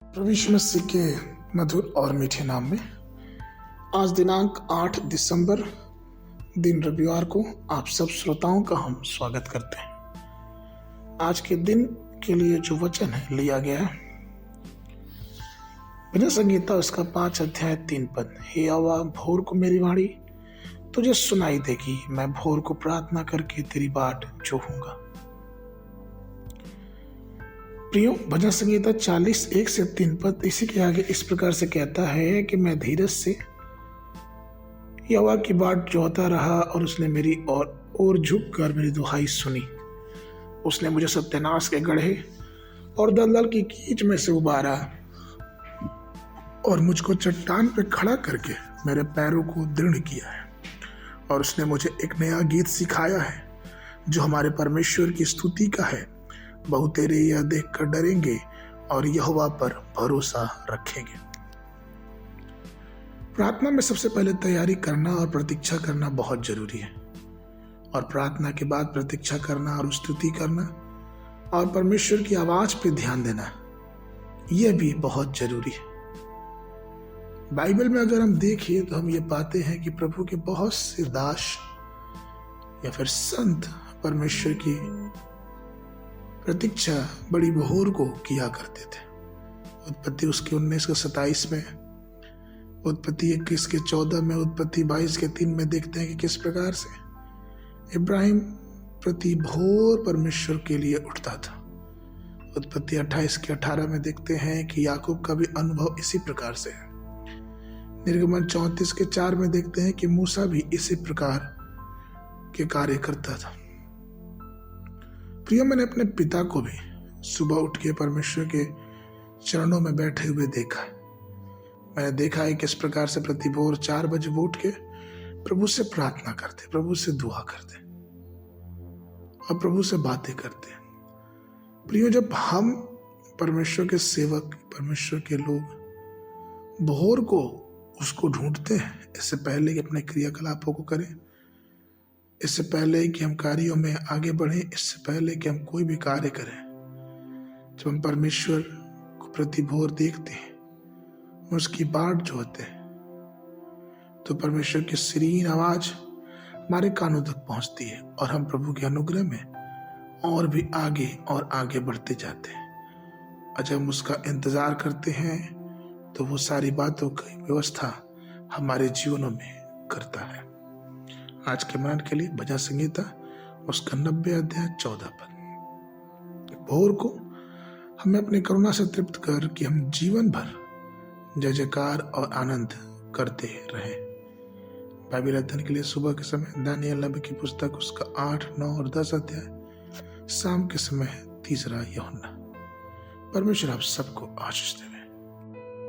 प्रभु यीशु मसीह के मधुर और मीठे नाम में आज दिनांक 8 दिसंबर दिन रविवार को आप सब श्रोताओं का हम स्वागत करते हैं। आज के दिन के लिए जो वचन है लिया गया है भजन संगीता उसका 5 अध्याय 3 पद। हे यहोवा भोर को मेरी वाणी तुझे सुनाई देगी, मैं भोर को प्रार्थना करके तेरी बाट जोहूंगा। प्रियो, भजन संगीता 40:1 से 3 पद इसी के आगे इस प्रकार से कहता है कि मैं धीरज से यहोवा की बाट जोहता रहा और उसने मेरी ओर झुक कर मेरी दुहाई सुनी। उसने मुझे सत्यानाश के गड्ढे और दलदल की कीच में से उबारा और मुझको चट्टान पे खड़ा करके मेरे पैरों को दृढ़ किया है। और उसने मुझे एक नया गीत सिखाया है जो हमारे परमेश्वर की स्तुति का है। बहुतेरे यह देखकर डरेंगे और यहोवा पर भरोसा रखेंगे। प्रार्थना में सबसे पहले तैयारी करना और प्रतीक्षा करना बहुत जरूरी है, और प्रार्थना के बाद प्रतीक्षा करना और स्तुति करना और परमेश्वर की आवाज पे ध्यान देना यह भी बहुत जरूरी है। बाइबल में अगर हम देखिए तो हम ये पाते हैं कि प्रभु के बहुत से दास या फिर संत परमेश्वर की प्रतीक्षा बड़ी भोर को किया करते थे। उत्पत्ति उसके 19 के 27 में, उत्पत्ति 21 के 14 में, उत्पत्ति 22 के 3 में देखते हैं कि किस प्रकार से इब्राहिम प्रति भोर परमेश्वर के लिए उठता था। उत्पत्ति 28 के 18 में देखते हैं कि याकूब का भी अनुभव इसी प्रकार से है। निर्गमन 34 के 4 में देखते हैं कि मूसा भी इसी प्रकार के कार्य करता था। प्रिय, मैंने अपने पिता को भी सुबह उठ के परमेश्वर के चरणों में बैठे हुए देखा है। मैंने देखा है किस प्रकार से प्रति भोर 4 बजे वो उठ के प्रभु से प्रार्थना करते, प्रभु से दुआ करते और प्रभु से बातें करते। प्रियो, जब हम परमेश्वर के सेवक, परमेश्वर के लोग भोर को उसको ढूंढते हैं, इससे पहले कि अपने क्रियाकलापों को करें, इससे पहले कि हम कार्यों में आगे बढ़ें, इससे पहले कि हम कोई भी कार्य करें, जब हम परमेश्वर को प्रति भोर देखते हैं, उसकी बाट जोहते हैं, तो परमेश्वर की सीरीन आवाज हमारे कानों तक पहुंचती है और हम प्रभु के अनुग्रह में और भी आगे और आगे बढ़ते जाते हैं। और जब हम उसका इंतजार करते हैं तो वो सारी बातों की व्यवस्था हमारे जीवनों में करता है। आज के मनन के लिए भजन संगीता उसका 90 अध्याय 14 पद। भोर को हमें अपनी करुणा से तृप्त कर कि हम जीवन भर जय जयकार और आनंद करते रहे। बाइबल अध्ययन के लिए सुबह के समय दानियल नबी की पुस्तक उसका 8, 9 और 10 अध्याय, शाम के समय 3 यूहन्ना। परमेश्वर आप सबको आशीष देवे।